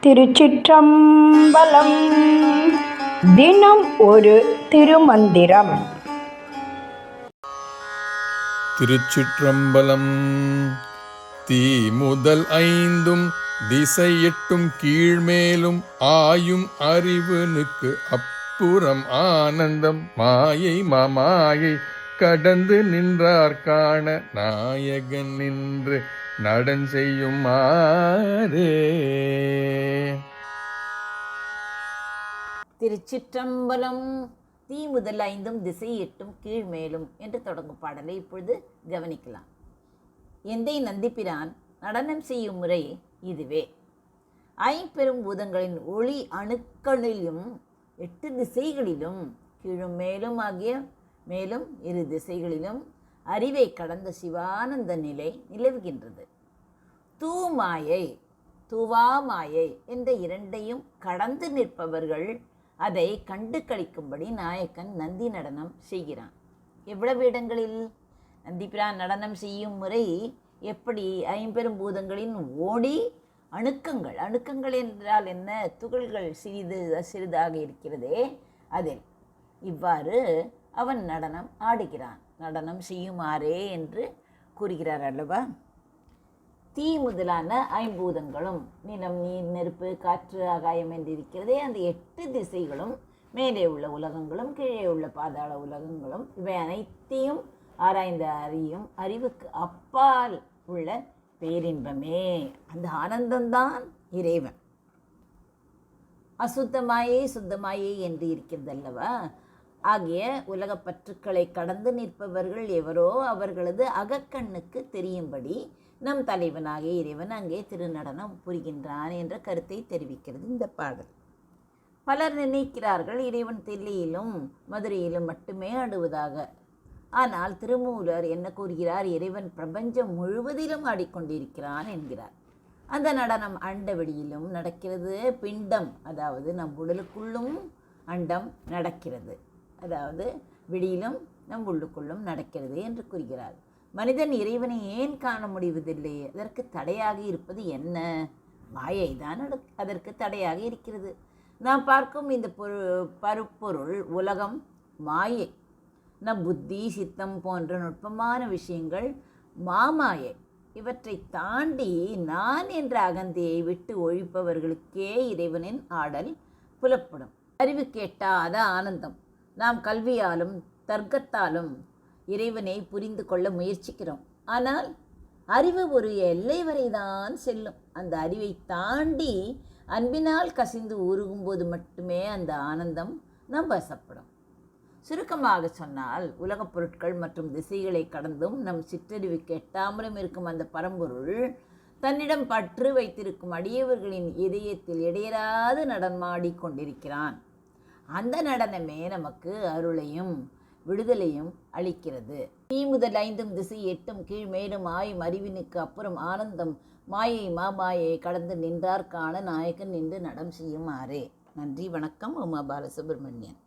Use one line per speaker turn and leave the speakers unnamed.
திருச்சிற்றம்பலம். தினம் ஒரு திருமந்திரம்.
திருச்சிற்றம்பலம். தீ முதல் ஐந்தும் திசை எட்டும் கீழ்மேலும் ஆயும் அறிவனுக்கு அப்புறம் ஆனந்தம் மாயை மாமாயை கடந்து நின்றார் காண நாயகன் நின்று நடன் செய்யும் மாறே.
திருச்சிற்றம்பலம். தீ முதல் ஐந்தும் திசை எட்டும் கீழ்மேலும் என்று தொடங்கும் பாடலை இப்பொழுது கவனிக்கலாம். எந்தை நந்திபிரான் நடனம் செய்யும் முறை இதுவே. ஐம்பெரும் பூதங்களின் ஒளி அணுக்களிலும் 8 திசைகளிலும் கீழும் மேலும் ஆகிய மேலும் 2 திசைகளிலும் அறிவை கடந்த சிவானந்த நிலை நிலவுகின்றது. தூமாயை தூவாமாயை என்ற இரண்டையும் கடந்து நிற்பவர்கள் அதை கண்டு கழிக்கும்படி நாயக்கன் நந்தி நடனம் செய்கிறான். எவ்வளவு இடங்களில்? நந்திபிரான் நடனம் செய்யும் முறை எப்படி? ஐம்பெரும் பூதங்களின் ஓடி அணுக்கங்கள், அணுக்கங்கள் என்றால் என்ன? துகள்கள் சிறிதாக இருக்கிறதே, அதில் இவ்வாறு அவன் நடனம் ஆடுகிறான். நடனம் செய்யுமாறே என்று கூறுகிறார் அல்லவா? தீ முதலான ஐம்பூதங்களும் நிலம், நீர், நெருப்பு, காற்று, ஆகாயம் என்று இருக்கிறதே, அந்த 8 திசைகளும், மேலே உள்ள உலகங்களும் கீழே உள்ள பாதாள உலகங்களும், இவை அனைத்தையும் ஆராய்ந்து அறியும் அறிவுக்கு அப்பால் உள்ள பேரின்பமே. அந்த ஆனந்தம்தான் இறைவன். அசுத்தமாயே சுத்தமாயே என்று இருக்கிறது அல்லவா? ஆகிய உலகப் பற்றுக்களை கடந்து நிற்பவர்கள் எவரோ அவர்களது அகக்கண்ணுக்கு தெரியும்படி நம் தலைவனாகிய இறைவன் அங்கே திருநடனம் புரிகின்றான் என்ற கருத்தை தெரிவிக்கிறது இந்த பாடல். பலர் நினைக்கிறார்கள் இறைவன் தில்லையிலும் மதுரையிலும் மட்டுமே ஆடுவதாக. ஆனால் திருமூலர் என்ன கூறுகிறார்? இறைவன் பிரபஞ்சம் முழுவதிலும் ஆடிக்கொண்டிருக்கிறான் என்கிறார். அந்த நடனம் அண்டவெளியிலும் நடக்கிறது. பிண்டம், அதாவது நம் உடலுக்குள்ளும் அண்டம் நடக்கிறது, அதாவது வெளியிலும் நம் உள்ளுக்குள்ளும் நடக்கிறது என்று கூறுகிறார். மனிதன் இறைவனை ஏன் காண முடிவதில்லை? அதற்கு தடையாக இருப்பது என்ன? மாயை தான் அதற்கு தடையாக இருக்கிறது. நாம் பார்க்கும் இந்த பருப்பொருள் உலகம் மாயை. நம் புத்தி, சித்தம் போன்ற நுட்பமான விஷயங்கள் மாமாயை. இவற்றை தாண்டி நான் என்ற அகந்தையை விட்டு ஒழிப்பவர்களுக்கே இறைவனின் ஆடல் புலப்படும். அறிவு கேட்டாத ஆனந்தம். நாம் கல்வியாலும் தர்க்கத்தாலும் இறைவனை புரிந்து கொள்ள முயற்சிக்கிறோம். ஆனால் அறிவு ஒரு எல்லை வரைதான் செல்லும். அந்த அறிவை தாண்டி அன்பினால் கசிந்து உருகும்போது மட்டுமே அந்த ஆனந்தம் நம் வசப்படும். சுருக்கமாக சொன்னால், உலகப் பொருட்கள் மற்றும் திசைகளை கடந்தும் நம் சிற்றறிவுக்கு எட்டாமலும் இருக்கும் அந்த பரம்பொருள் தன்னிடம் பற்று வைத்திருக்கும் அடியவர்களின் இதயத்தில் இடையராது நடனமாடி கொண்டிருக்கிறான். அந்த நடனமே நமக்கு அருளையும் விடுதலையும் அளிக்கிறது. தீ முதல் ஐந்தும் திசை எட்டும் கீழ் மேலும் ஆயும் அறிவினுக்கு அப்புறம் ஆனந்தம் மாயை மாமாயை கடந்து நின்றார் காண நாயக்கன் நின்று நடம் செய்யுமாறே. நன்றி, வணக்கம். உமா பாலசுப்ரமணியன்.